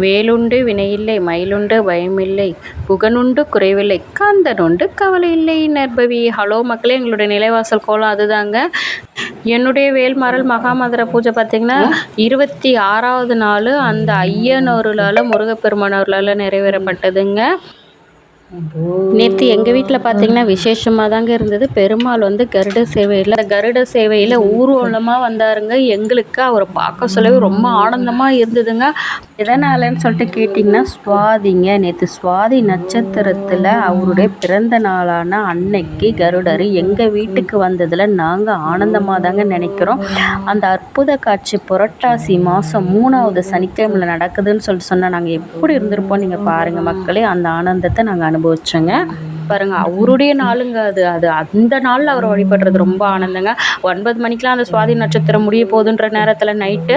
வேலுண்டு வினையில்லை மயிலுண்டு பயமில்லை புகனுண்டு குறைவில்லை கந்தனுண்டு கவலை இல்லை நற்பவி. ஹலோ மக்களே, எங்களுடைய நிலைவாசல் கோலம் அதுதாங்க. என்னுடைய வேல்மாறல் மகாமந்திர பூஜை பார்த்திங்கன்னா 26வது நாள் அந்த ஐயனூர்களால் முருகப்பெருமானவர்களால் நிறைவேறப்பட்டதுங்க. நேற்று எங்கள் வீட்டில் பார்த்திங்கன்னா விசேஷமாக தாங்க இருந்தது. பெருமாள் கருட சேவையில் ஊர்வலமாக வந்தாருங்க. எங்களுக்கு அவரை பார்க்க சொல்லவே ரொம்ப ஆனந்தமாக இருந்ததுங்க. எதனாலன்னு சொல்லிட்டு கேட்டிங்கன்னா, சுவாதிங்க. நேற்று சுவாதி நட்சத்திரத்தில் அவருடைய பிறந்த நாளான அன்னைக்கு கருடர் எங்கள் வீட்டுக்கு வந்ததில் நாங்கள் ஆனந்தமாக தாங்க நினைக்கிறோம். அந்த அற்புத காட்சி புரட்டாசி மாதம் 3வது சனிக்கிழமையில் நடக்குதுன்னு சொல்லிட்டு சொன்னால் நாங்கள் எப்படி இருந்திருப்போம் நீங்கள் பாருங்கள் மக்களே. அந்த ஆனந்தத்தை நாங்கள் அனுபவிச்சோங்க. பாருங்க, அவருடைய நாளுங்க அது. அந்த நாளில் அவரை வழிபடுறது ரொம்ப ஆனந்தங்க. 9 மணிக்கெலாம் அந்த சுவாதி நட்சத்திரம் முடிய போகுதுன்ற நேரத்தில் நைட்டு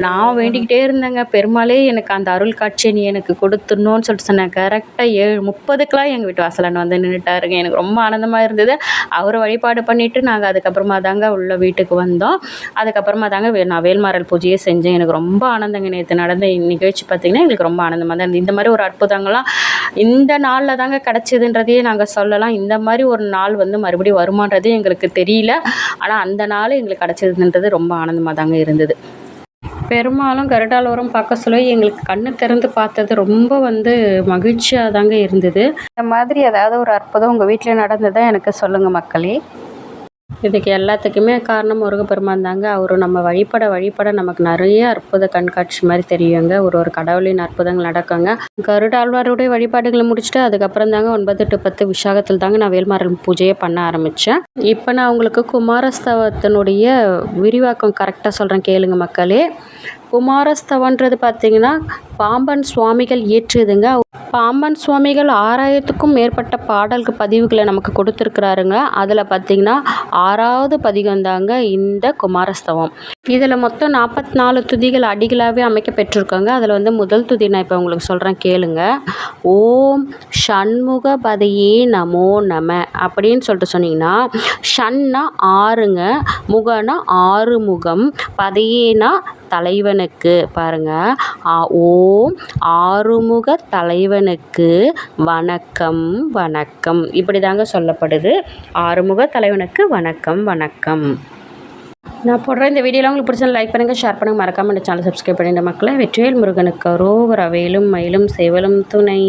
நான் வேண்டிக்கிட்டே இருந்தேங்க, பெருமாளே எனக்கு அந்த அருள் காட்சியை நீ எனக்கு கொடுத்துடணும்னு சொல்லிட்டு சொன்னேன். கரெக்டாக 7:30க்கெலாம் எங்கள் வீட்டு வாசலான வந்து நின்றுட்டாருங்க. எனக்கு ரொம்ப ஆனந்தமாக இருந்தது. அவரை வழிபாடு பண்ணிவிட்டு நாங்கள் அதுக்கப்புறமா தாங்க உள்ள வீட்டுக்கு வந்தோம். அதுக்கப்புறமா தாங்க நான் வேல்மாறல் பூஜையே செஞ்சேன். எனக்கு ரொம்ப ஆனந்தங்க. நேற்று நடந்த நிகழ்ச்சி பார்த்திங்கன்னா எங்களுக்கு ரொம்ப ஆனந்தமாக தான் இருந்தது. இந்த மாதிரி ஒரு அற்புதங்கள்லாம் இந்த நாளில் தாங்க கிடச்சிதுன்றதையே நாங்கள் சொல்லலாம். இந்த மாதிரி ஒரு நாள் வந்து மறுபடியும் வருமானதே எங்களுக்கு தெரியல. ஆனால் அந்த நாள் எங்களுக்கு கிடச்சிதுன்றது ரொம்ப ஆனந்தமாக தாங்க இருந்தது. பெரும்பாலும் கருடாலோரம் பார்க்க சொல்ல எங்களுக்கு கண்ணு திறந்து பார்த்தது ரொம்ப மகிழ்ச்சியாக தாங்க இருந்தது. இந்த மாதிரி ஏதாவது ஒரு அற்புதம் உங்கள் வீட்டில் நடந்ததை எனக்கு சொல்லுங்கள் மக்களே. இதுக்கு எல்லாத்துக்குமே காரணம் முருகப்பெருமான் தாங்க. அவர் நம்ம வழிபட நமக்கு நிறைய அற்புத கண்காட்சி மாதிரி தெரியுங்க. ஒரு கடவுளின் அற்புதங்கள் நடக்குங்க. கருடாழ்வாருடைய வழிபாடுகளை முடிச்சுட்டு அதுக்கப்புறம் தாங்க 9 to 10 விசாகத்தில் தாங்க நான் வேல்மாறல் பூஜையை பண்ண ஆரம்பித்தேன். இப்போ நான் உங்களுக்கு குமாரஸ்தவத்தினுடைய விரிவாக்கம் கரெக்டாக சொல்கிறேன் கேளுங்க மக்களே. குமாரஸ்தவன்றது பார்த்திங்கன்னா பாம்பன் சுவாமிகள் இயற்றியதுங்க. பாம்பன் சுவாமிகள் 6000க்கும் மேற்பட்ட பாடல்கள் பதிவுகளை நமக்கு கொடுத்துருக்குறாருங்க. அதில் பார்த்திங்கன்னா 6வது பதிகம் தாங்க இந்த குமாரஸ்தவம். இதில் மொத்தம் 44 துதிகள் அடிகளாகவே அமைக்க பெற்றிருக்காங்க. அதில் முதல் துதி நான் இப்போ உங்களுக்கு சொல்கிறேன் கேளுங்க. ஓம் ஷண்முகபதையே நமோ நம அப்படின்னு சொல்லிட்டு சொன்னீங்கன்னா, ஷன்னா 6ங்க, முகனா 6 முகம், பதையேனா தலைவனுக்கு பாருங்க. ஓம் ஆறுமுக தலைவனுக்கு வணக்கம் வணக்கம் இப்படி தாங்க சொல்லப்படுது. ஆறுமுக தலைவனுக்கு வணக்கம் வணக்கம். நான் போடுற இந்த வீடியோலாம் உங்களுக்கு பிடிச்சா லைக் பண்ணுங்கள், ஷேர் பண்ணுங்கள், மறக்காம இந்த சேனல் சப்ஸ்கிரைப் பண்ணிட்டு மக்களை. வெற்றிவேல் முருகனுக்கு அரோகரா. வேலும் மயிலும் சேவலும் துணை.